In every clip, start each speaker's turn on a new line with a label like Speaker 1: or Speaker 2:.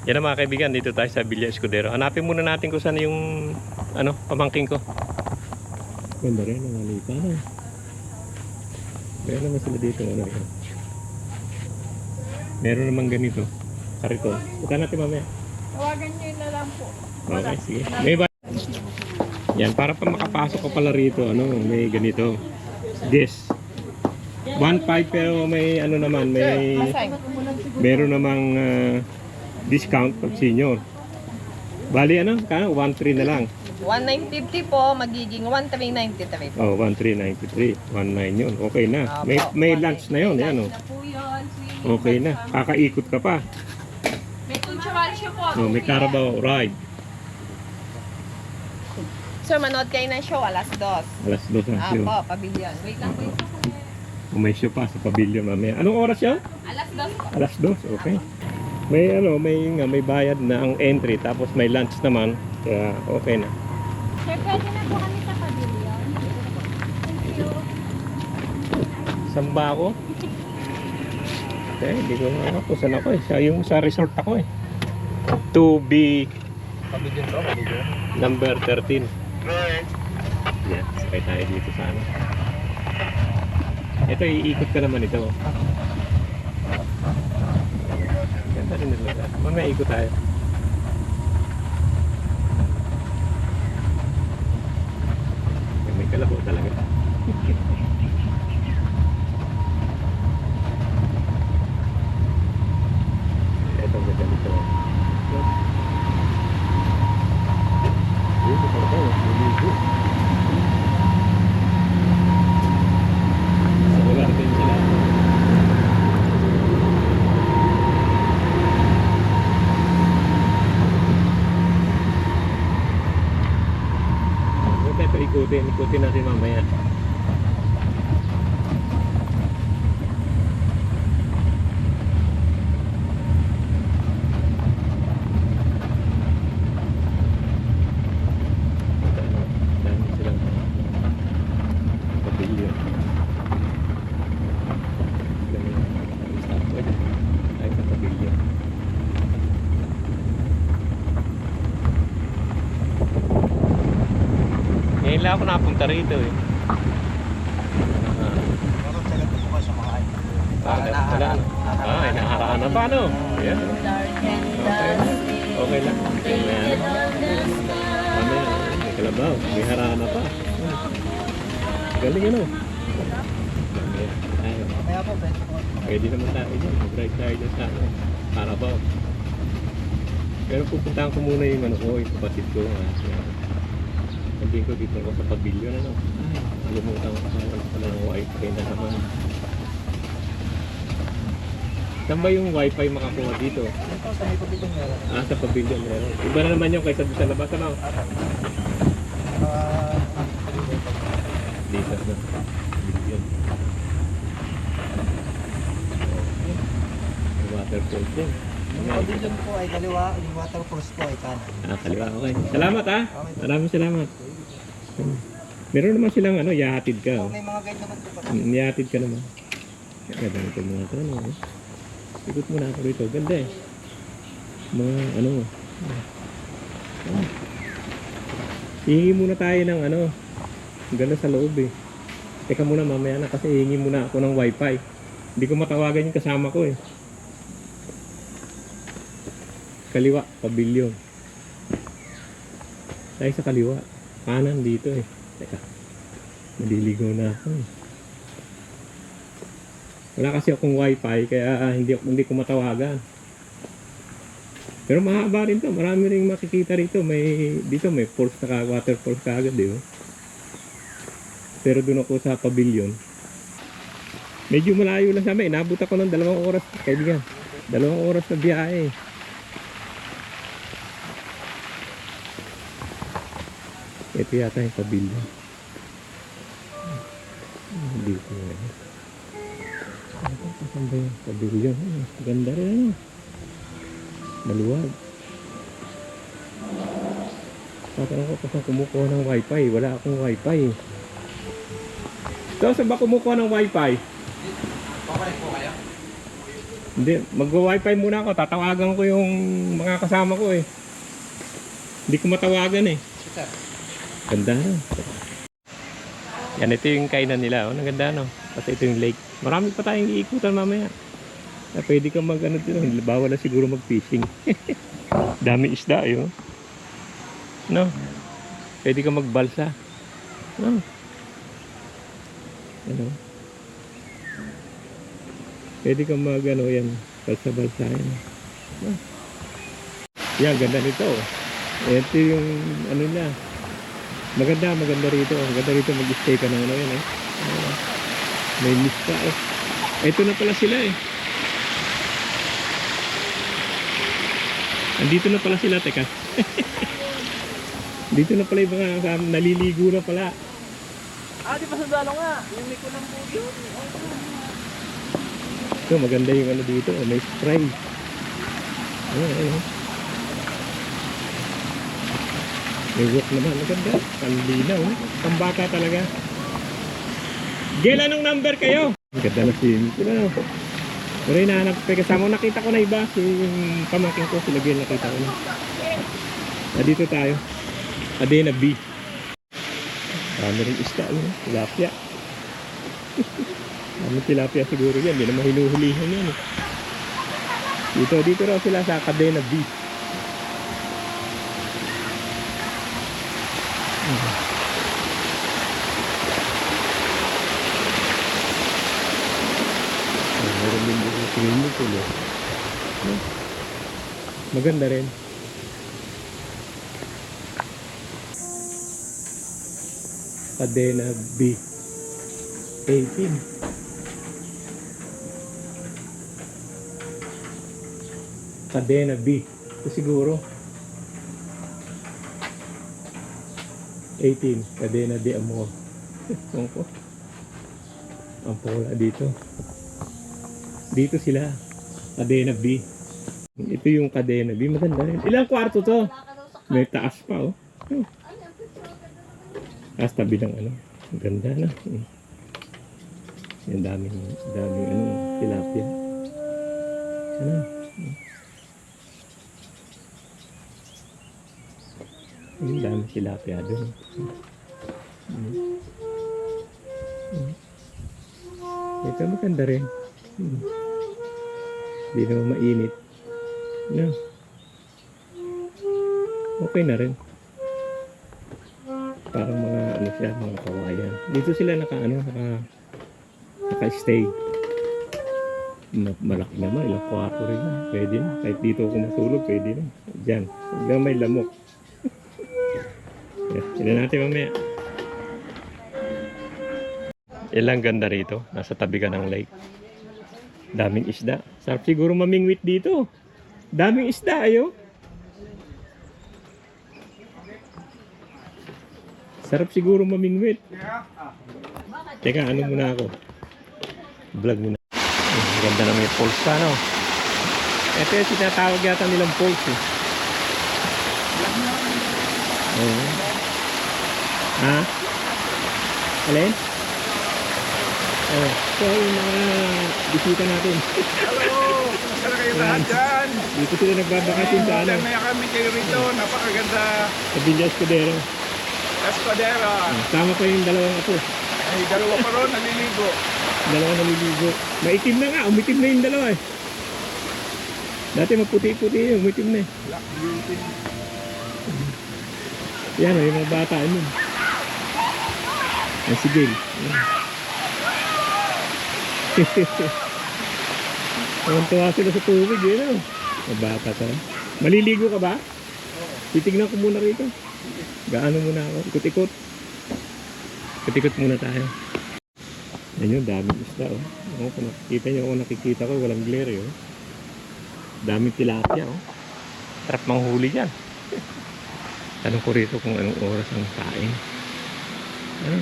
Speaker 1: Yan ang mga kaibigan, dito tayo sa Villa Escudero. Hanapin muna natin kung saan yung pamangking ko. Ganda rin ang alipa na. Meron naman sila dito. Meron naman ganito. Kariton. Buka natin mamaya.
Speaker 2: Tawagan nyo na lang po.
Speaker 1: Okay, sige. May yan, para pa makapasok ko pala rito, may ganito. This. 1.5 pero may naman, meron namang discount pag senior. Bali 1.3 na lang.
Speaker 2: 1,950 po, magiging 1,393 po.
Speaker 1: Oh, 1,393. 1.9 yun. Okay na. May lunch na yun. Yan, okay na. Kakaikot ka pa.
Speaker 2: May tunchamalsyo po.
Speaker 1: Oh, may Carabao ride.
Speaker 2: Sir, manood kayo ng show, alas 2.
Speaker 1: Alas 2 na show.
Speaker 2: Apo, pavilion. Wait lang po.
Speaker 1: May show pa sa pavilion mamaya. Anong oras yan?
Speaker 2: Alas 2 po.
Speaker 1: Alas 2, okay. May bayad na ang entry tapos may lunch naman. Kaya okay na.
Speaker 3: Sir, pwede na po kami sa pavilion. Thank you.
Speaker 1: Saan ba ako? Hindi ko na ako. Saan ako yung sa resort ako To be
Speaker 4: Pavilion to, pavilion.
Speaker 1: number 13. Yan, sakay tayo dito sa Ito, iikot ka naman ito. Ganda rin ito. Mamaya ikot tayo. May kalabaw talaga. Ito ang ganda nito. Dito pa tayo. Dito. Wala din sila. Ito ikutin natin mamaya. Dami silang pavilion. Ay, sa pavilion. Ngayon lang ako napunta rito
Speaker 4: Meron sila po bukas sa mga
Speaker 1: naharaan na. Paano? Ayan. Okay lang. Ayan. Mamaya, may kalabaw. May haraan na pa. Galing
Speaker 4: Mamaya po, pwede po.
Speaker 1: Pwede naman tayo dyan. Mag-ride tayo dyan sa Carabao. Pero pupuntahan ko muna yung yung kapatid ko. Sabihin ko dito ako sa pavilion Alimutan ko pala ng wifi na naman. Saan ba yung wifi makakuha dito?
Speaker 4: Ito, sa may pavilion meron.
Speaker 1: Sa pavilion meron. Iba na naman yung kaysa sa labas Dito na. Pavilion. Waterfall din.
Speaker 4: Yung pavilion po ay kaliwa, yung waterfalls po ay kanan.
Speaker 1: Kaliwa, okay. Salamat Maraming salamat. Meron naman silang yahatid ka.
Speaker 4: May mga guide naman po pa.
Speaker 1: Yahatid ka naman. Ganda nito mga ito. Ikot muna ako rito. Ganda Mga hihingi muna tayo ng ganda sa loob Teka muna mamaya na kasi hihingi muna ako ng wifi. Hindi ko matawagan yung kasama ko Kaliwa, pavilion. Tayo sa kaliwa. Kanan dito Teka. Maliligaw na ako Wala kasi akong wifi kaya hindi ko matawagan. Pero mahaba rin to. Marami ring makikita rito. Dito may falls na waterfalls kaagad Pero doon ako sa pavilion. Medyo malayo lang sa amin. Inabot ako ng 2 oras kaibigan. 2 oras na biyahe. Ito yata yung pavilion. Dito Saan ba yung pavilion? Ganda rin Maluwag. Tatanong ko kung kumukuha ng wifi. Wala akong wifi So, saan ba kumukuha ng wifi?
Speaker 4: Papalit po kayo?
Speaker 1: Hindi, mag-wifi muna ako. Tatawagan ko yung mga kasama ko eh. Hindi ko matawagan eh.
Speaker 4: Sir.
Speaker 1: Ganda no. Yan, ito yung kainan nila. Oh, ang ganda no. Kasi ito yung lake. Marami pa tayong iikutan mamaya. Na pwede kang mag ano dito. Bawal na siguro mag-fishing. Dami isda yun. No. Pwede kang magbalsa. No. Ano. Pwede kang mag ano yan. Balsa-balsa yan. No. Yan, ganda nito. Ito yung ano na. Maganda rito. Maganda rito mag-stay ka ng ano yan eh. May miss pa eh. Ito na pala sila eh. Andito na pala sila, teka. Dito na pala yung mga naliligo na pala.
Speaker 4: Di pa sundalo nga. Yung may kulang po yun.
Speaker 1: Ito, maganda yung ano dito. May spray. Ayun. May walk naman. Maganda. Panlinaw. Pambata talaga. Gel, anong number kayo? Maganda na sim. Ano? Pero hinahanap ko kasama. Nakita ko na iba. Yung pamangkin ko. Sila Gel, nakita ko na. Dito tayo. Adena B. Marami rin isda. Tilapia. Marami tilapia siguro yan. Hindi na mahinuhulihan yan. Dito raw sila sa Cadena B. Meron din dito swimming pool. Maganda rin. Cadena B 18. Cadena B. Ito siguro 18. Cadena de Amor. Ang pola dito. Dito sila. Cadena B. Ito yung Cadena B. Maganda rin. Ilang kwarto to? May taas pa oh. Taas tabi ng ano. Ang ganda na. Yan daming ano, tilapia. Ano? Yung daming tilapia doon. Ito maganda rin. Hindi naman mainit. No. Okay na rin. Parang mga ano siya, mga kawayan. Dito sila naka-stay. Malaki naman, ilang kwarto rin na. Pwede na. Kahit dito ako matulog, pwede na. Diyan. Hanggang may lamok. Sila natin mamaya. Ilang ganda rito. Nasa tabi ka ng lake. Daming isda. Sarap siguro mamingwit dito. Daming isda, ayo. Sarap siguro mamingwit. Teka, ano muna ako? Vlog muna. Ang ganda na may pulse pa, no? Ito yung sinatawag yata nilang pulse, eh. Ha? Alin? So, yung mga bisita natin.
Speaker 5: Hello! Kumusta na kayo lahat dyan?
Speaker 1: Dito sila nagbabakasyon sa ano?
Speaker 5: Maya kami kayo rito. Napakaganda.
Speaker 1: Sa Villa Escudero.
Speaker 5: Escudera.
Speaker 1: Tama ko yung dalawang apo.
Speaker 5: Ay, dalawa pa ron naliligo.
Speaker 1: Dalawa naliligo. Maitim na nga. Umitim na yung dalawa eh. Dati maputi-puti yun. Umitim na eh.
Speaker 5: Black beauty.
Speaker 1: Yan o, yung mga bata nun. Yan si Gail. Tuwa sila sa tubig yun o. Mga bata ka. Maliligo ka ba? Titignan ko muna rito. Gaano muna ako. Ikot-ikot. Ikot-ikot muna tayo. Yan yun, daming isda o. Kung nakikita nyo, kung nakikita ko, walang glare o. Daming tilapia o. Sarap manghuli dyan. Tanong ko rito kung anong oras ang kain. Ano?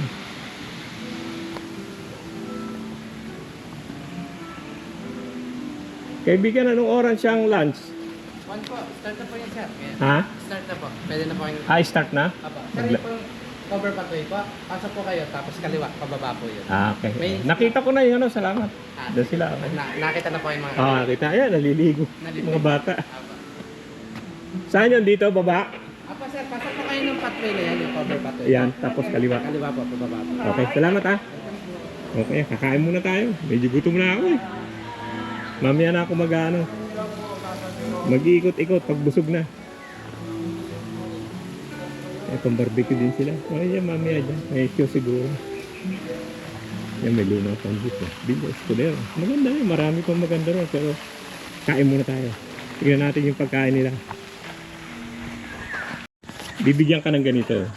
Speaker 1: Kaibigan, anong oras siyang lunch?
Speaker 4: 1 po. Start na po yan, sir.
Speaker 1: Ha?
Speaker 4: Start na po. Pwede na po kayo.
Speaker 1: Start na?
Speaker 4: Apa. Sir, yun po yung
Speaker 6: cover pathway po. Pasok po kayo, tapos kaliwa, pababa po yun.
Speaker 1: Ah, okay.
Speaker 6: May-
Speaker 1: Nakita ko na yun, ano, salamat. Doon sila. Okay.
Speaker 6: Nakita na po yung mga
Speaker 1: Ah, kita. Ayan, naliligo.
Speaker 6: Naliligo.
Speaker 1: Mga bata. Saan yun dito, baba?
Speaker 6: Apo sir, pasok po kayo ng pathway na yan, yung cover pathway.
Speaker 1: Ayan, tapos kaliwa.
Speaker 6: Kaliwa po, pababa po.
Speaker 1: Okay, salamat ha. Okay, kakain muna tayo. Medyo gutom na ako eh. Mamaya na ako mag-ano. Mag-iikot-ikot pag busog na. Itong barbecue din sila. Ay, yan, mamaya dyan. May show siguro. Yan, may lunaw pang dito. Bilo, escudero. Maganda yun. Marami pang maganda rin. Pero, kain muna tayo. Tignan natin yung pagkain nila. Bibigyan ka ng ganito.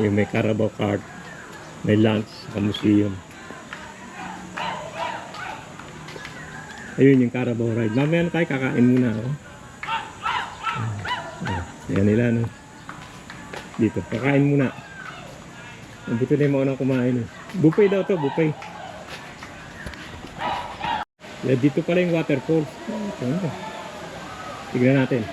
Speaker 1: Yung may Carabao card. May lunch sa museum. Ayun yung Carabao ride. Mamaya na tayo kakain muna. Oh. Yan nila, no? Dito, kakain muna. Buti na yung maunang kumain. Eh. Buffet daw to, buffet. Yan, dito pala yung waterfall. Ito. Tignan natin.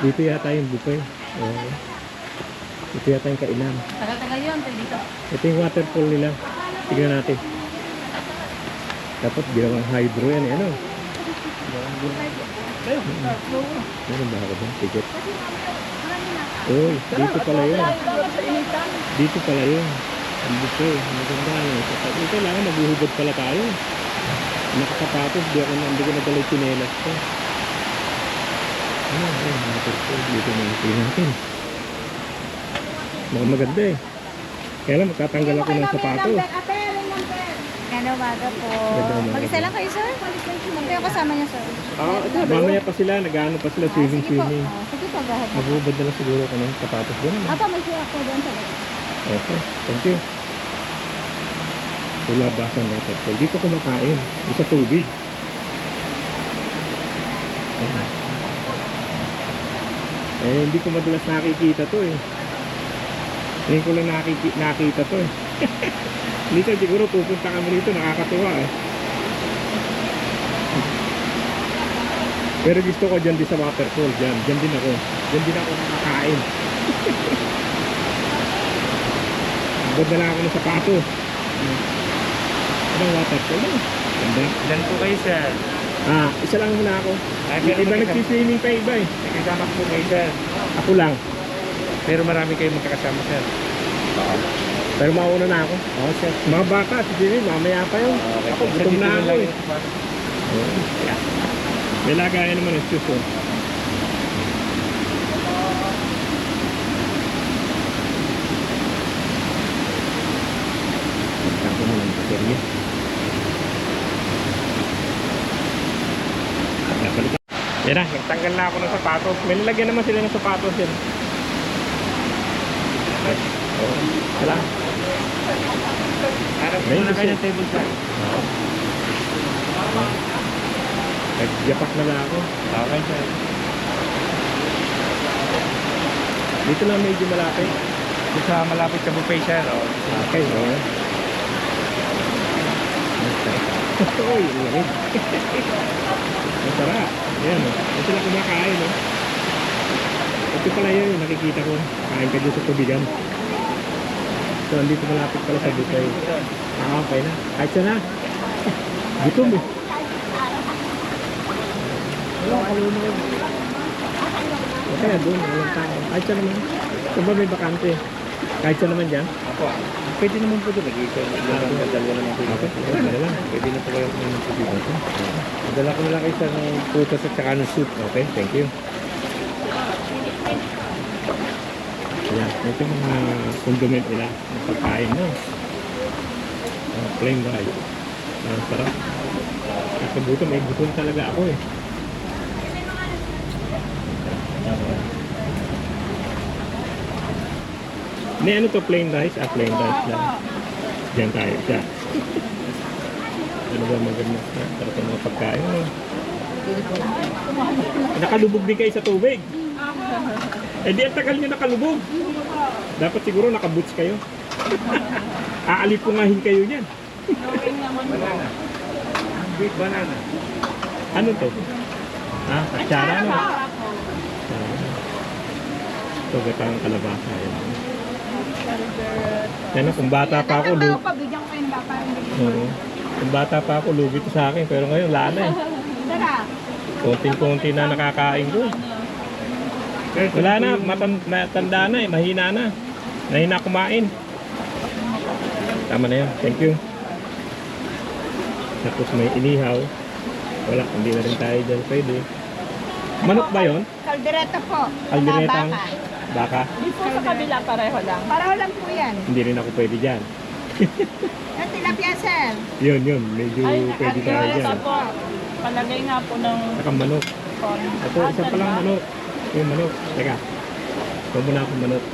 Speaker 1: Dito yata yung buffet. Oh. Ito yata yung kainan.
Speaker 3: Tagal-tagal yun, tayo dito.
Speaker 1: Ito yung waterfall nila. Tignan natin. Dapat ginawang hydro yan eh. Ano? Meron ba ako ba? Ticket. Uy, dito pala yun. Dito pala yun. Ang buffet. Maganda yun. Ito lang, maghuhubad pala tayo. Nakasapatos. Hindi ko nadala yung chinelas ko. Ano? Ayun, waterfall. Dito na yung natin. Mukhang maganda eh. Kaya lang, magtatanggal ako ng sapatos.
Speaker 3: Ganda umaga po.
Speaker 1: Ganda umaga.
Speaker 3: Mag-isa lang kayo, sir? Huwag kayo kasama niya, sir.
Speaker 1: Mamaya pa sila, nag-ano pa sila,
Speaker 3: Sige po.
Speaker 1: swimming.
Speaker 3: Sige po, gahad na.
Speaker 1: Maghubad na lang siguro ako ng sapatos doon.
Speaker 3: Apa, may share ako doon sa loob.
Speaker 1: Okay, thank you. Wala basan ng waterfall. Dito kumakain. Sa tubig. Eh, hindi ko madalas nakikita to eh. Hindi ko lang nakita to eh. Minsan siguro pupunta kami dito, nakakatuwa eh. Pero gusto ko dyan din sa waterfall, dyan. Dyan din ako. Dyan din ako nakakain. Badala ako ng sapato. Anong waterfall na? Ganda.
Speaker 6: Ilan po kayo sir?
Speaker 1: Ah, isa lang muna ako. Yung iba nagsiswimming pa iba eh.
Speaker 6: Nagkasama po kayo sir.
Speaker 1: Ako lang.
Speaker 6: Pero marami kayong magkakasama sir.
Speaker 1: Pero mauna na ako.
Speaker 6: Oo sir.
Speaker 1: Mga baka, sige, mamaya pa yun. Ako, gutom na ako eh. Yeah. May lagayan naman yung juice. Ako mo lang baterya. Yan na, nagtanggal na ako ng sapatos. May lalagyan naman sila ng sapatos yan. Oo. Wala.
Speaker 6: Harap
Speaker 1: May
Speaker 6: muna kayo
Speaker 1: gusto.
Speaker 6: ng table sir.
Speaker 1: Nagyapak na lang ako.
Speaker 6: Okay sir.
Speaker 1: Dito lang medyo malapit.
Speaker 6: Dito sa malapit sa buffet sir. Oh.
Speaker 1: Okay, oo. Uy, ulit. Masarap. Ayan, oh. Ito lang kumakain, oh. Ito pala yun, nakikita ko. Kain ka dito sa tubigan. So, andito malapit pala sa buffet. Ah, okay na. Kahit siya na. Gutom, eh. Wala, kaluno. Okay, doon. Walang tao. Kahit siya naman. Ito ba may bakante? Kahit siya naman dyan?
Speaker 6: Ako. Pwede naman po doon. Dalawa naman po.
Speaker 1: Okay, wala lang.
Speaker 6: Pwede na po kayo ng tubig.
Speaker 1: Dala ko na lang kayo sa ng putas at saka ng soup. Okay, thank you. Ayan, ito yung mga condiment nila. Ang pagkain na. Plain rice. Sarap. Kasi gutom, may gutom talaga ako eh. Hindi, ano to, plain rice? Ah, plain rice lang. Diyan tayo siya. Ano ba maganda? Sarap ang mga pagkain. Ano? Nakalubog din kayo sa tubig. Eh di ang tagal nyo nakalubog. Dapat siguro nakaboots kayo. Aalipungahin kayo niyan.
Speaker 6: Banana. Big banana.
Speaker 1: Ano to? Ah, katsara no? Ito, gatang kalabasa. Yan. Kung bata pa ako,
Speaker 3: Bigyan ko yung bata.
Speaker 1: Oo. Kung bata pa ako, lugi to sa akin. Pero ngayon, wala na eh.
Speaker 3: Tara.
Speaker 1: Konting-konti na nakakain ko. Wala na, matanda na eh, mahina na. Mahina kumain. Tama na yun, thank you. Tapos may inihaw. Wala, hindi na rin tayo dyan pwede. Manok ba yun?
Speaker 3: Kaldereta po.
Speaker 1: Kalderetang
Speaker 3: Baka.
Speaker 1: baka?
Speaker 2: Di po sa kabila pareho lang.
Speaker 3: Pareho lang po yan.
Speaker 1: Hindi rin ako pwede dyan.
Speaker 3: Yung tilapia, sir.
Speaker 1: Yun, medyo pwede tayo dyan.
Speaker 2: po. Palagay nga po ng
Speaker 1: Saka manok. Ito, isa pa lang manok. Yung manok. Teka. Ito muna akong manok.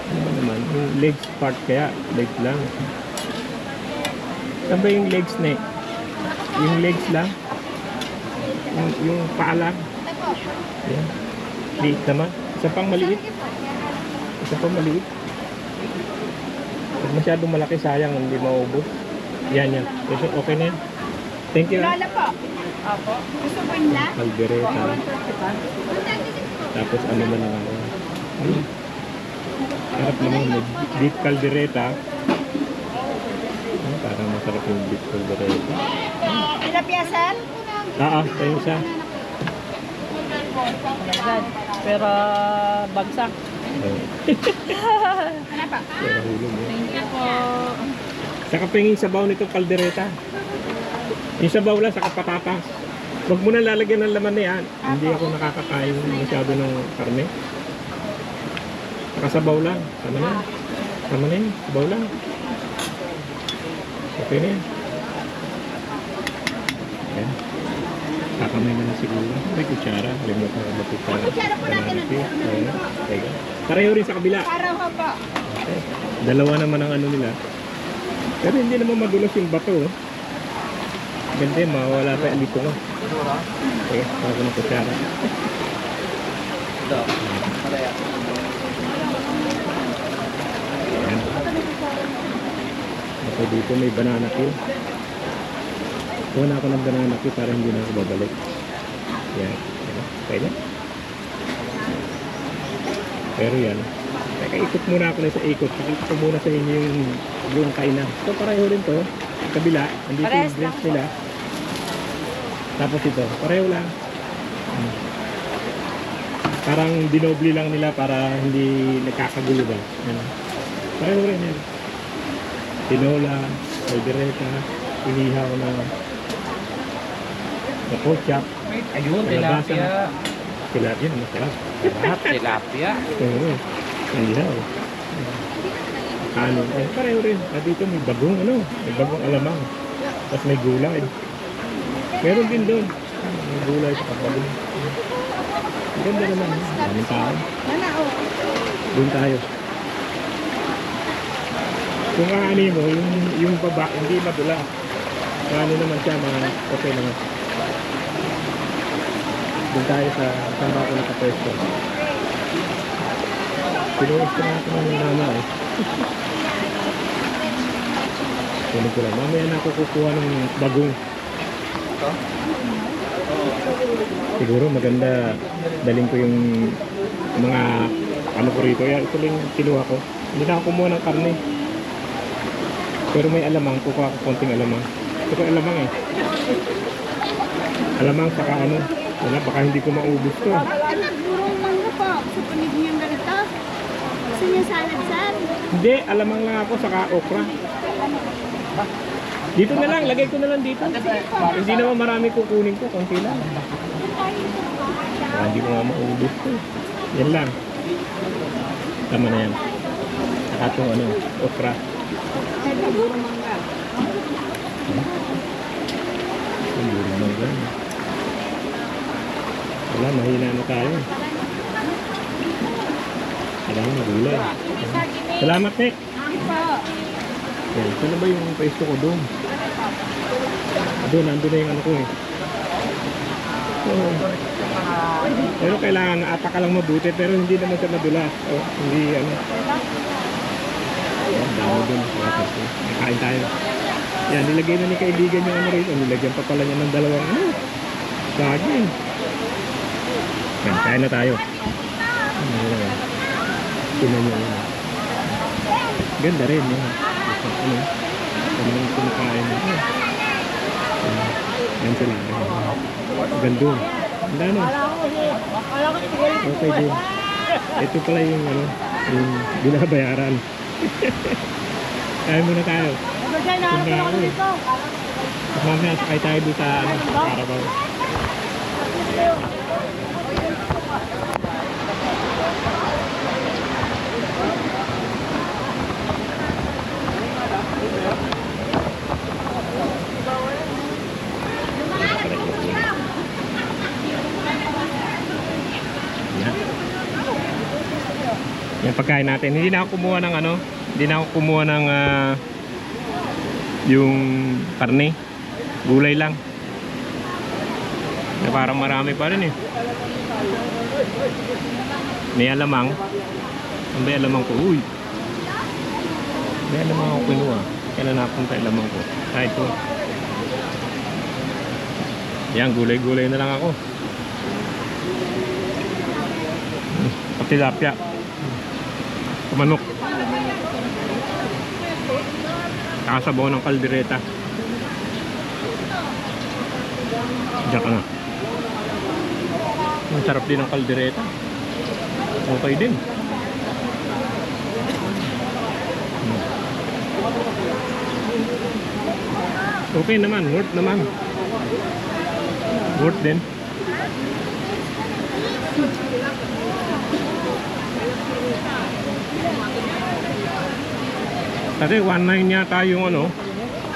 Speaker 1: Ano ba naman? Yung legs part kaya. Legs lang. Saan ba yung legs neck? Yung legs lang? Yung paa lang? Yan. Liit naman. Isa pang maliit. Isa pang maliit. Pag masyadong malaki, sayang. Hindi maubos. Yan. Okay na yan. Thank you.
Speaker 3: Lola po.
Speaker 2: Apo.
Speaker 3: Gusto mo nila?
Speaker 1: Caldereta. Tapos ano man lang ako. Harap naman may beef caldereta. Parang masarap yung beef caldereta.
Speaker 3: Tilapia, sir?
Speaker 1: Tayo isa.
Speaker 2: Pero bagsak.
Speaker 3: Ano pa?
Speaker 1: Pero hulog yun.
Speaker 2: Thank you po.
Speaker 1: Saka pingin sabaw nitong kaldereta. Yung sabaw lang, saka patatas. Huwag mo na lalagyan ng laman na yan. Hindi ako nakakakain masyado ng karne. Saka sabaw lang. Tama na yan. Tama na yan. Sabaw lang. Okay na yan. Ayan. Kakamay na lang siguro. May kutsara. Limutan ko kutsara.
Speaker 3: Kutsara po natin.
Speaker 1: Ayan. Ayan. Pareho rin sa kabila.
Speaker 3: Pareho po.
Speaker 1: Okay. Dalawa naman ang ano nila. Pero hindi naman madulas yung bato. Oh. Ganda, mawala pa yung dito. No? Okay, ako ng kutsara. Ayan. Okay, dito may banana peel. Kuha na ako ng banana peel para hindi na ako babalik. Yan. Okay na. Pero yan. Teka, ikot muna ako na sa ikot. Pakita ko muna sa inyo yung kainan. So, pareho rin to. Kabila. Andito yung drinks nila. Tapos ito. Pareho lang. Parang dinobli lang nila para hindi nagkakagulo ba. Yan. Pareho rin yan. Tinola, caldereta, inihaw na pork chop.
Speaker 6: Ayun,
Speaker 1: Kalabasa.
Speaker 6: tilapia.
Speaker 1: Tilapia, masarap.
Speaker 6: Tilapia.
Speaker 1: Oo. Inihaw. Kanin. Eh, pareho rin. At dito may bagong may bagong alamang. Tapos may gulay. Meron din doon. May gulay sa bagong. Ganda naman. Maraming tao. Doon tayo. Kung aani mo, yung baba, hindi madula. Ano naman siya, mga okay naman. Doon tayo sa saan ba ako nakapwesto. Pinuwis ko na ako ng mama eh. Kunin ko lang. Mamaya na ako kukuha ng bagong. Siguro maganda daling ko yung mga ano ko rito. Ito lang kinuha ko. Hindi na ako kumuha ng karne. Pero may alamang. Kukuha ko konting alamang. Ito ko alamang eh. Alamang saka ano. Wala, baka hindi ko maubos to.
Speaker 3: Anak, burong mangga po. Sa panig niyang ganito. Gusto niya salad, sir?
Speaker 1: Hindi, alamang lang ako saka okra. Dito na lang, lagay ko na lang dito. Hindi naman marami kukunin ko, konti lang. Hindi ko nga maubos to. Yan lang. Tama na yan. Saka itong okra.
Speaker 3: Burong mangga.
Speaker 1: Ang burong mangga. Wala, mahina na tayo. Kailangan magulay. Salamat, Nek. Yan, saan na ba yung pwesto ko doon? Doon, nandun na yung ano ko eh. So, pero kailangan atak ka lang mabuti, pero hindi naman siya madulas. O, hindi ano. Yan, dami doon. Kain tayo. Yan, nilagay na ni kaibigan yung ano rin. Nilagyan pa pala niya ng dalawang Saging. Yan, kain na tayo. Ayan. Tingnan nyo yun. Ganda rin yun. Ano? Ano yung kumakain mo? Yan sila. Ganda. Ganda no? Okay din. Ito pala yung ano, yung binabayaran. Kain muna tayo. Mamaya sakay tayo doon sa ano, Carabao. Yan pagkain natin. Hindi na ako kumuha ng ano, hindi na ako kumuha ng yung karne. Gulay lang. Na parang marami pa rin eh. May alamang. Ang may alamang ko. Uy. May alamang ako kinuha. Kailan napunta alamang ko. Kahit ko. Yan, gulay-gulay na lang ako. Pati lapya. Manok. Kakasabaw ng kaldereta. Diyan ka na. Ang sarap din ng kaldereta. Okay din. Okay naman, worth naman. Worth din. Kasi 1.9 yata yung ano.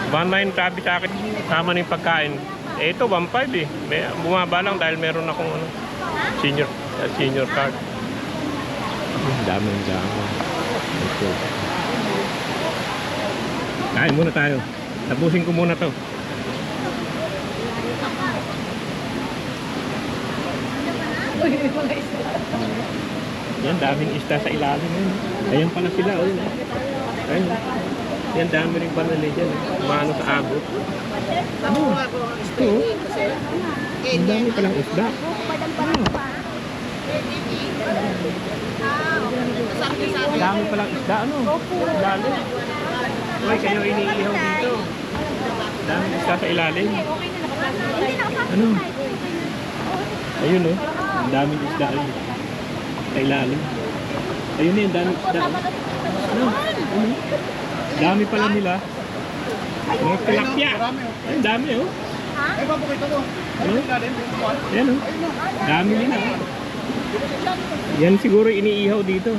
Speaker 1: 1.9 sabi sa akin. Sama ng pagkain. Eh ito 1.5 eh. Bumaba lang dahil meron akong ano, senior card. Dami. Okay. Kain muna tayo. Tapusin ko muna to. Yan, daming isda sa ilalim. Ayan pala sila. Ayun. Yan, dami rin panali dyan. Maano sa abot. Oo. Ang dami palang isda. Ang dami palang isda. Ano? Lalo. Uy, kayo iniihaw dito. Dami isda sa ilalim. Ano? Ayun oh. Ang daming isda ayun. Sa ilalim. Ayun yung daming isda. Ano? Dami pala nila. Mga tilapia. Ay, dami oh. Ano? Ayan oh. Dami nila. Yan siguro iniihaw dito.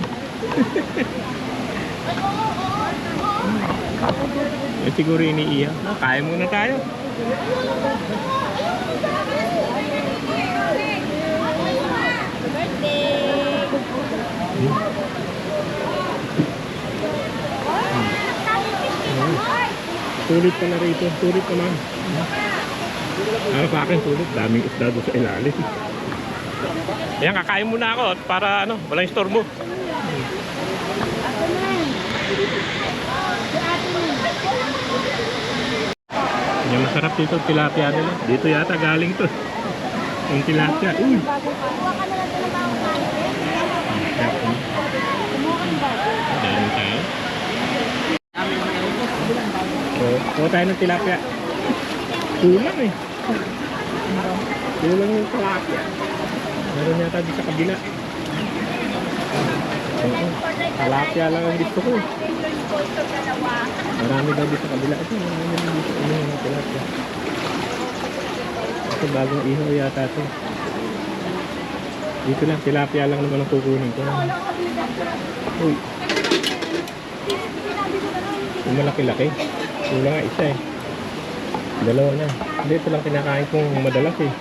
Speaker 1: Yan siguro iniihaw. Kain muna tayo. Sulit pala rito. Sulit naman. Para sa akin sulit. Daming isda doon sa ilalim. Ayan, kakain muna ako para ano, walang istorbo. Yan, masarap dito tilapia nila. Dito yata galing to. Yung tilapia. Uy! Dami tayo. Kuha tayo ng tilapia. Kulang eh. Kulang yung tilapia. Meron yata di sa kabila. Tilapia lang ang gusto ko. Marami daw di sa kabila. Ito, marami daw dito. Ano yung tilapia? Ito bagong ihaw yata ito. Dito lang, tilapia lang naman ang kukunin ko. Uy. Yung malaki-laki. Kulang nga isa eh. Dalawa na. Hindi, ito lang kinakain kong madalas eh.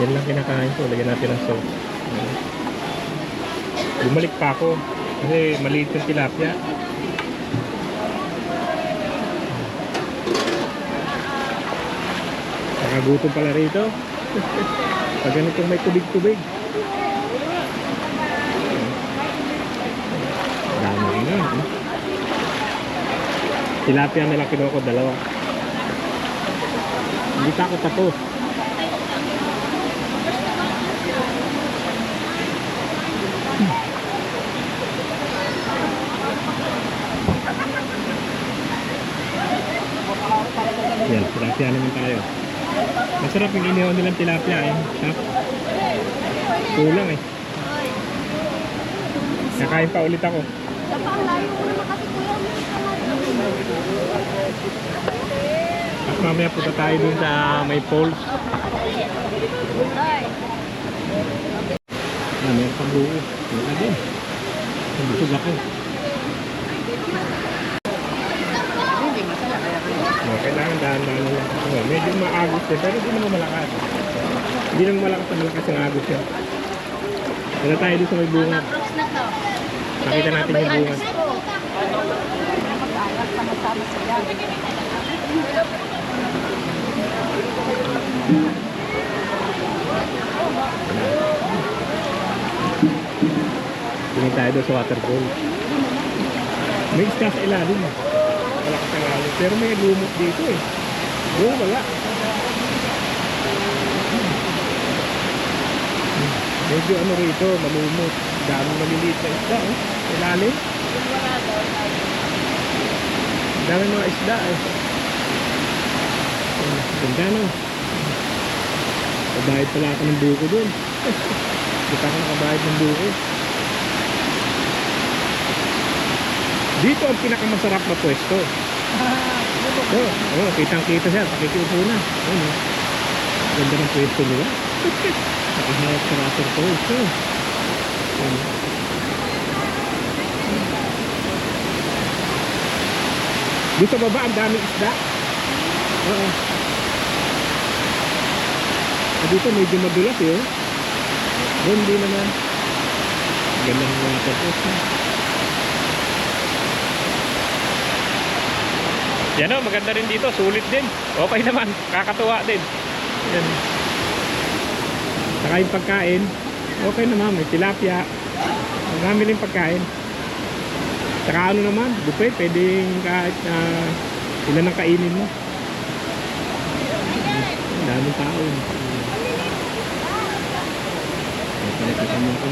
Speaker 1: Yan lang kinakain ko. Lagyan natin ng sauce. Bumalik pa ako. Kasi maliit yung tilapia. Nakagutom pala rito. Pag ganitong may tubig-tubig. Dami rin na. Tilapia na lang kinuha ko, dalawa. Hindi pa ako tapos. Yan, tilapia naman tayo. Masarap yung inihaw nilang tilapia eh. Sarap. Kulang eh. Nakain pa ulit ako.
Speaker 3: Ang layo ko naman kasi kuya.
Speaker 1: At mamaya punta tayo dun sa may falls. Ah, meron pang buo. Meron din. Nabusog ako. Kailangan dahan-dahan lang. Medyo maagos din, pero hindi naman malakas. Hindi naman malakas ang agos yan. Wala tayo doon sa may bunga. Nakita natin yung bunga. Tingin tayo doon sa waterfall. May isda sa ilalim. Malakas ang alon. Pero may lumot dito eh. Oo, wala. Medyo ano rito, malumot. Dami maliliit na isda eh. Ilalim. Dami mga isda eh. Ganda no. Kabayad pala ako ng buko dun. Dito ako nakabayad ng buko. Dito ang pinakamasarap na pwesto. Kitang-kita siya. Pakikiupo na. Ayun, ganda ng pwesto nila. Nakaharap sa waterfall. Doon sa baba, ang daming isda. Oo. Dito medyo madulas eh. Doon hindi naman. Ganda ng waterfall. Yan o, maganda rin dito, sulit din. Okay naman, kakatuwa din. Yan. Saka yung pagkain, okay naman, may tilapia. Marami rin pagkain. Saka ano naman, buffet, pwedeng kahit ilan ang kainin mo. Ang daming tao. Pinagkita mo ko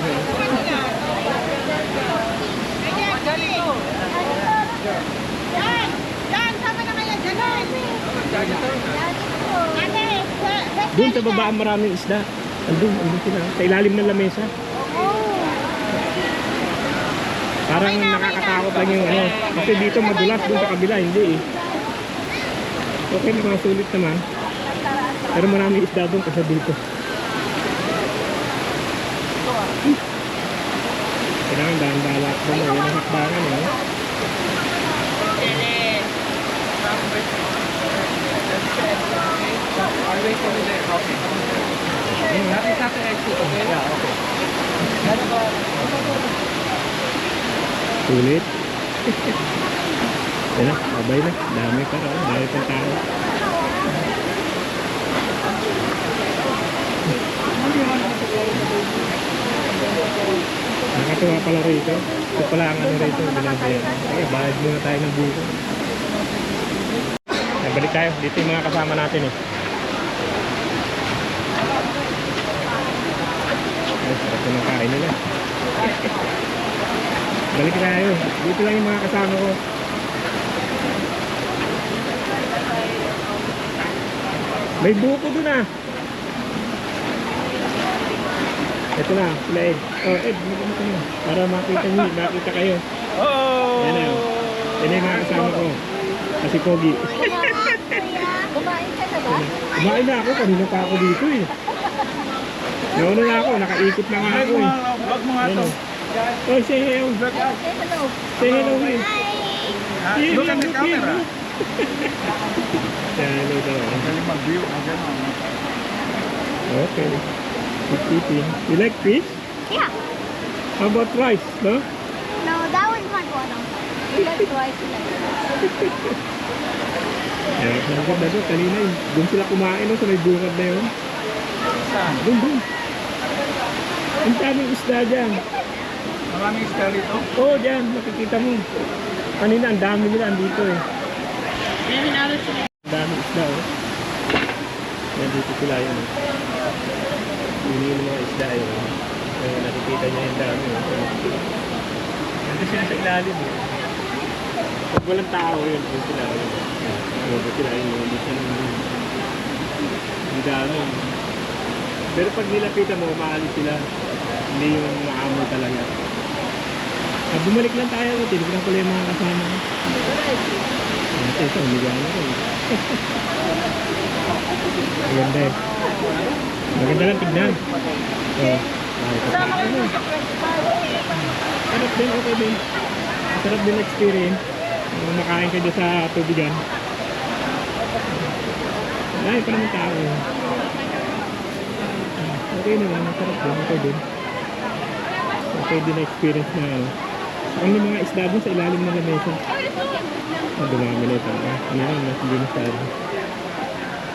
Speaker 1: doon sa baba ang maraming isda. Andun sila. Sa ilalim ng lamesa. Parang nakakatakot lang yung ano. Kasi dito madulas, doon sa kabila, hindi eh. Okay naman, sulit naman. Pero maraming isda doon kasi dito. Kailangan dahan-dahan doon. Yan ang hakbangan eh.
Speaker 6: Always over there, coffee. That is after exit, okay? Yeah, okay.
Speaker 1: Sulit. Yan na, abay na. Dami pa rin. Dami pang tao. Nakatuwa pala rito. Ito pala ang ano rito. Binabayan. Okay, bayad muna tayo ng buko. Balik tayo. Dito yung mga kasama natin eh. Sarap na ng kain nila. Balik tayo. Dito lang yung mga kasama ko. May buko doon ah. Ito na, sila Ed. Oh, Ed, maganda na. Para makita kayo.
Speaker 5: Oh!
Speaker 1: Yan na. Yan na yung mga kasama ko. Kasi Pogi.
Speaker 3: Kumain ka na ba?
Speaker 1: Kumain na ako. Kanina pa ako dito eh. Nauna na ako. Nakaikot na nga ako eh.
Speaker 5: Vlog mo nga
Speaker 1: Yan
Speaker 5: to.
Speaker 1: o. Oh, say hello.
Speaker 3: Say hello.
Speaker 1: Say hello eh.
Speaker 5: Look at the camera.
Speaker 1: Hello daw.
Speaker 5: Galing mag-view.
Speaker 1: Okay. Keep eating. You like fish?
Speaker 3: Yeah.
Speaker 1: How about rice, no?
Speaker 3: No, that was my bottom. You like twice like
Speaker 1: Eh, ang ganda doon. Kanina yun. Doon sila kumain no, sa may bungad na yun.
Speaker 5: Saan?
Speaker 1: Doon. Ang daming isda dyan.
Speaker 5: Maraming isda rito.
Speaker 1: Oo, dyan. Makikita mo. Kanina, ang dami nila andito eh. Ang daming isda oh. Yan, dito sila yun. Yun yung mga isda yun. Kaya nakikita niya yung dami oh. Nandito sila sa ilalim eh. Pag walang tao yun, doon sila yun. Lumabas sila, ayun, lumabas siya ng ang dami. Pero pag nilapitan mo, umaalis sila. Hindi yung maamo talaga. Bumalik lang tayo, tinignan ko lang yung mga kasama ko. Ito, umigano ko. Maganda eh. Maganda lang tignan. Sarap din, okay din. Sarap din experience. Makain ka dyan sa tubigan. Dahil pa naman tao. Okay naman, masarap din, okay din. Okay din na experience na ano. Ang mga isda doon sa ilalim ng lamesa. Dumami na ito. Ano yan, hindi masyado.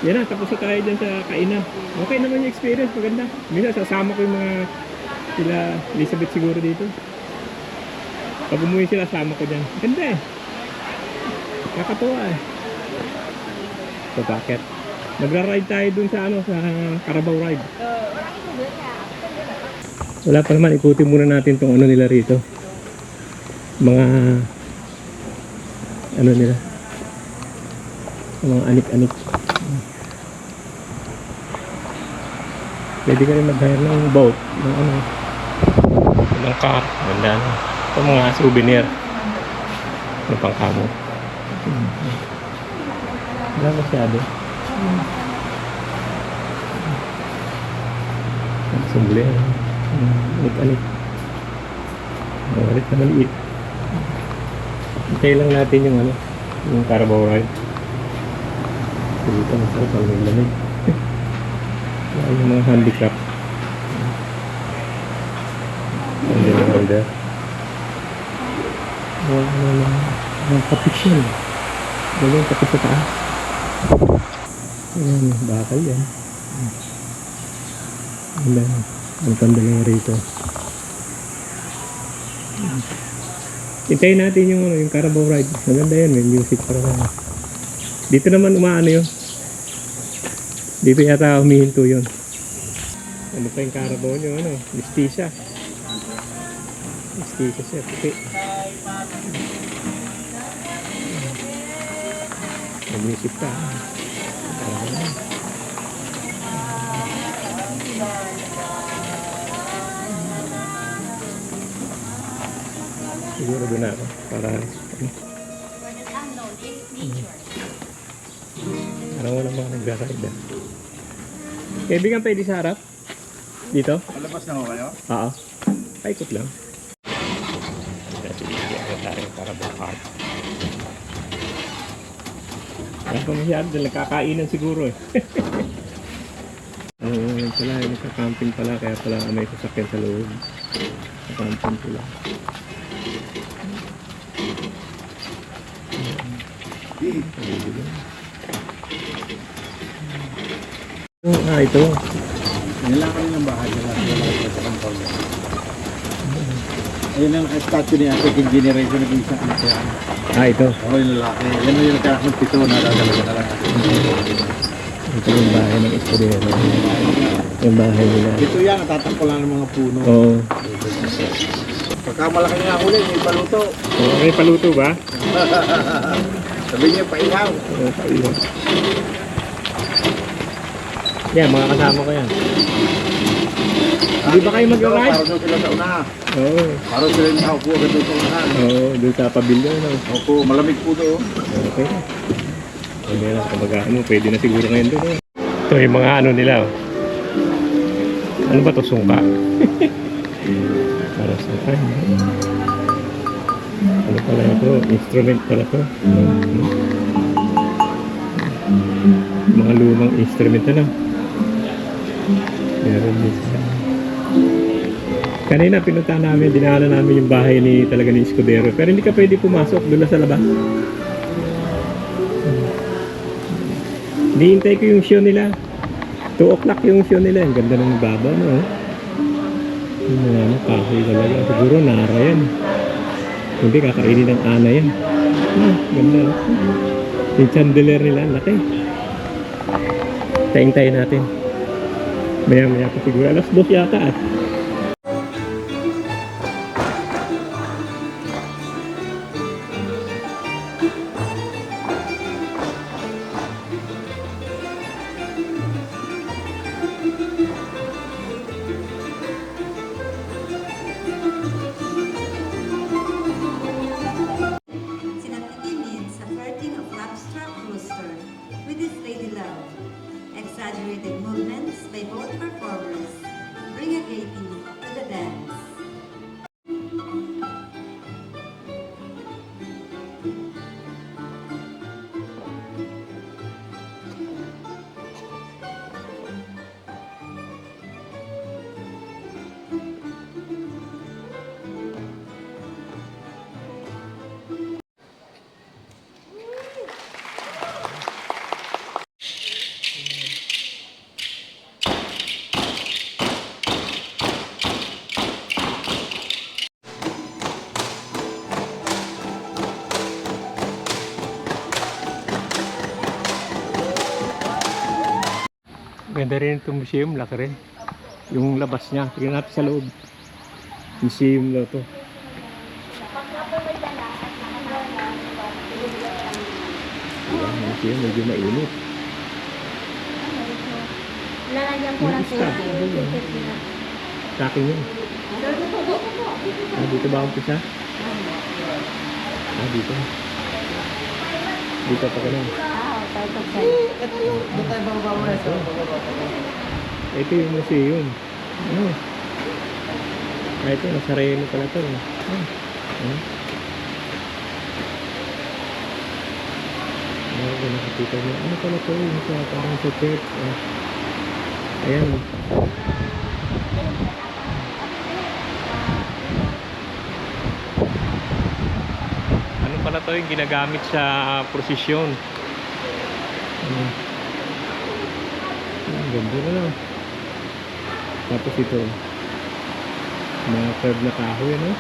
Speaker 1: Yan na, tapos na tayo dyan sa kainan. Okay naman yung experience, maganda. Minsan sasama ko yung mga sila Elizabeth siguro dito. Pag umuwi sila, sama ko dyan. Ganda eh. Kakatuwa eh. So bakit? Magra-ride tayo dun sa ano, sa Carabao ride. Wala pa naman, ikutin muna natin tong ano nila rito. Mga ano nila. Mga anik-anik. Pwede ka rin mag-hire ng boat, ng ano, ng car, ganda na. Ito mga souvenir ng pangkamo. Wala masyado. Sumuli. Anik-anik. Mawalit na maliit. Hintay lang natin yung ano, yung Carabao ride. Dito masarap ang lamig. Yung mga handicap. And then around there. Mga kapiksyon. Gawin kapit sa taas. Ayan, bakal yan. Ang tanda lang rito. Hintayin natin yung, ano, yung Carabao ride. Maganda yan, may music para lang. Dito naman umaano yun. Dito yata humihinto yun. Ano pa yung Carabao nyo, ano? Mestiza. Mestiza siya, puti. Mag-music pa. Siguro doon ako para parang wala mga nagra-ride ah. Kaibigan, pwede sa harap? Dito?
Speaker 5: Palabas na ho kayo?
Speaker 1: Oo. Paikot lang. Kasi ano tayo para bakart. Wala pa masyado dahil nagkakainan siguro eh. Oo, pala, nagka-camping pala kaya pala may sasakyan sa loob. Nagka-camping pala. Ito.
Speaker 5: Nilakan ng bahay nila sa kampal. Ayun ang statue niya, second generation na isa ang siya.
Speaker 1: Ito.
Speaker 5: Ako yung lalaki. Yan yung nagkakaroon pito na dadalaga na lang.
Speaker 1: Ito yung bahay ng Escudero. Yung bahay nila.
Speaker 5: Ito yan, natatangko lang ng mga puno.
Speaker 1: Oo.
Speaker 5: Pagka malaki nga huli, may paluto.
Speaker 1: May paluto ba?
Speaker 5: Sabi niya, paihaw.
Speaker 1: Oo, paihaw. Yan, mga kasama ko yan. Hindi ba kayo mag-ride?
Speaker 5: Para doon sila sa una.
Speaker 1: Oo.
Speaker 5: Para sila nakaupo agad doon sa unahan.
Speaker 1: Oo, doon sa pabilyon. No?
Speaker 5: Opo, malamig po doon.
Speaker 1: Okay. Pwede na, kumbagaan mo. Pwede na siguro ngayon doon. Eh. Ito yung mga ano nila. Oh. Ano ba ito? Sungka? Para sungka. Ano pala ito? Instrument pala ito. Mga lumang instrument na. Meron dito. Kanina pinunta namin, dinala namin yung bahay ni talaga ni Escudero. Pero hindi ka pwede pumasok doon sa labas. Hintay ko yung show nila. 2 o'clock yung show nila. Ang ganda ng baba, no? Ano, kahoy talaga. Siguro nara yan. Hindi, kakainin ng ana yan. Ganda. Yung chandelier nila, laki. Tayin-tayin natin. Maya-maya pa siguro. Alas 2 yata ah. Ganda rin itong museum, laki rin. Yung labas niya, tingnan natin sa loob. Museum daw to. Ayan, museum, medyo mainit.
Speaker 3: Lalagyan ko ng safety.
Speaker 1: Sa akin yun. Dito ba ang pisa? Dito. Dito pa ka na.
Speaker 4: Ito yung, doon tayo bababa muna sa
Speaker 1: Ito yung museum. Ano? Ito, Nazareno pala ito. Nakakita mo. Ano pala ito? Yung parang sa church. Ayan. Ano pala ito yung ginagamit sa prosesyon? Ang ganda na lang. Tapos ito, mga curve na kahoy, ano?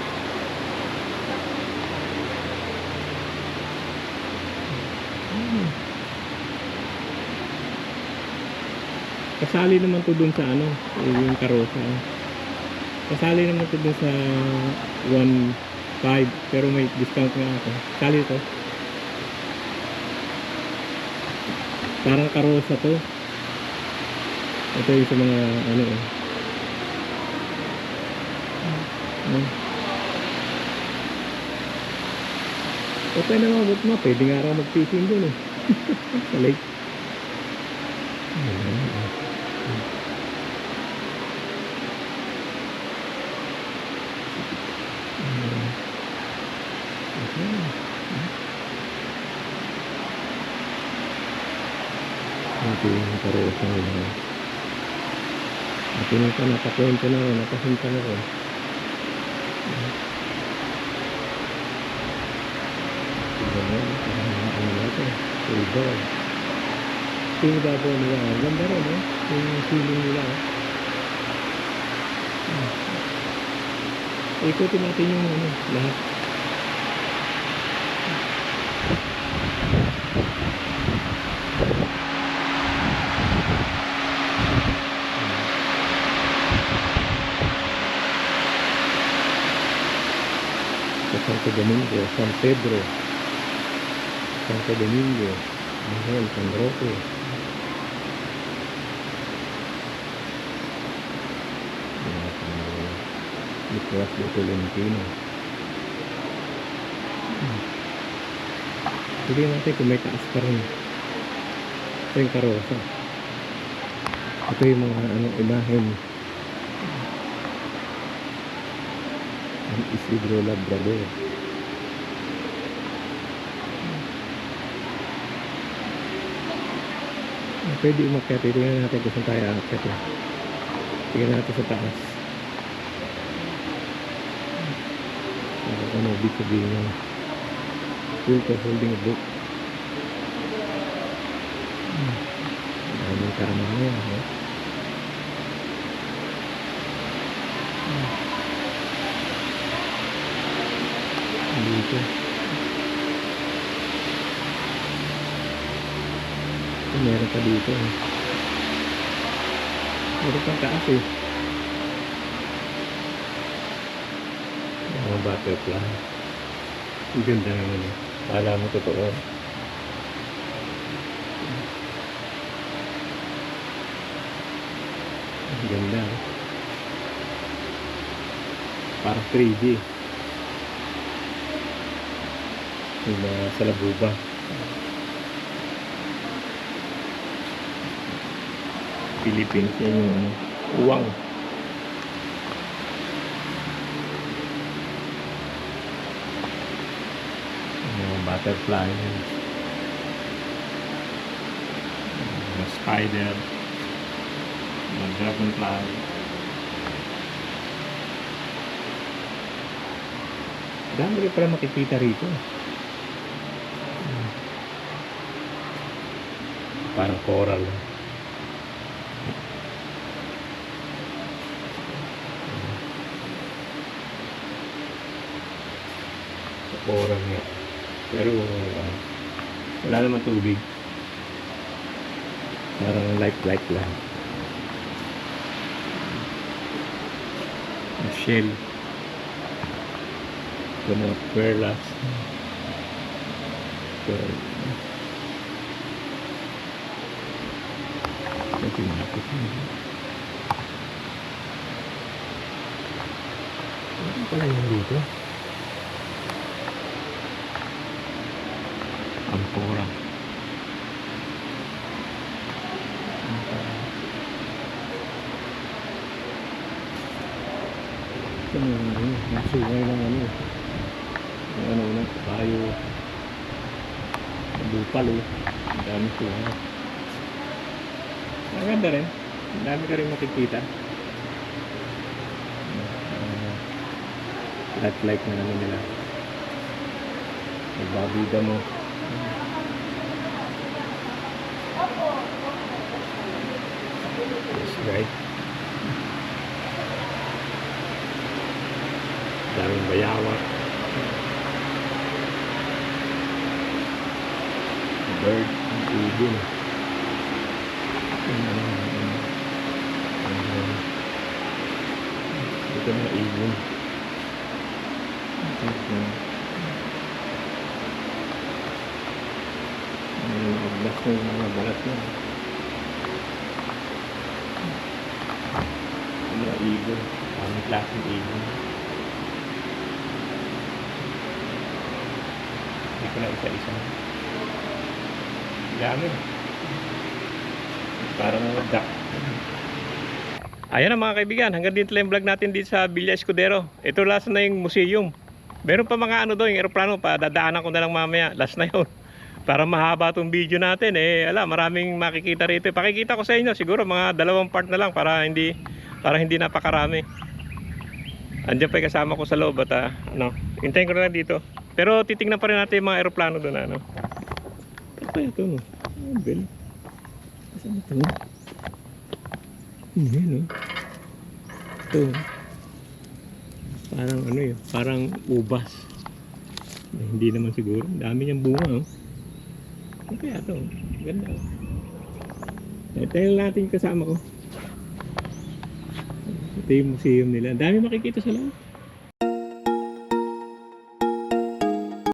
Speaker 1: Kasali naman to dun sa ano, yung karosa. Kasali naman to dun sa 1.5 pero may discount nga ako. Kasali to. Parang karosa to. Ito yung sa mga ano eh. Okay na mga bot mo. Pwede nga raw mag-fishing dun eh. Sa lake. Ito yung karosa nila. At yun pa, nakakwento na rin, nakasinta na rin. Tignan mo, ano na ito? Silver. Ito yung babaw nila. Ganda rin, eh? Yung ceiling nila. Ikutin natin yung ano, lahat. Santo Domingo, San Pedro, Santo Domingo, Angel, San Roque. Nicolas de Tolentino. Hindi natin kung may taas pa rin. Ito yung karosa. Ito yung mga imahen. Ang Isidro Labrador. Pwede umakyat. Tingnan natin kung saan tayo aakyat. Tingnan natin sa taas. Ano ibig sabihin niya? Cult of holding a book. Maraming karama na yan. Dito. Meron pa dito. Meron pang taas eh. Mga butterfly. Ang ganda naman eh. Kala mo totoo. Ang ganda. Parang 3D. Yung mga salabuba. Philippines yan yung ano, uwang. Mga butterfly. Mga spider. Mga dragonfly. Dami rin pala makikita rito. Parang coral. Coral nga. Pero wala naman tubig. Parang light lang. shell. Ito mga perlas. Pearl. Ito tinapos mo. Ano pala yung dito? Ampora. Ito yung sungay ng ano. Yung ano na, tayo. Bupal oh. Ang dami sungay. Maganda rin. Ang dami ka rin makikita. Light na ano nila. Nagbabida mo. Yes, right. Daming bayawat. Bird, ibon. Ito na ibon. Aglas ko yung mga balat na. Mga ibon. Parang klaseng ibon. Hindi ko na isa-isa. Dami. Parang duck. Ayan na mga kaibigan, hanggang dito lang yung vlog natin dito sa Villa Escudero. Ito last na yung museum. Meron pa mga ano doon, yung aeroplano pa, dadaanan ko na lang mamaya. Last na yun. Para mahaba itong video natin, maraming makikita rito. Pakikita ko sa inyo, siguro mga 2 part na lang para hindi napakarami. Andiyan pa yung kasama ko sa loob at hintayin ko na lang dito. Pero titingnan pa rin natin yung mga aeroplano doon. Ano pa ito, no? Bel. Saan ito? Ayan, no? Ito. Parang ano yun? Parang ubas. Hindi naman siguro. Dami niyang bunga, no? Ano kaya ito? Ganda. Tingnan natin yung kasama ko. Ito yung museum nila. Dami makikita sa loob.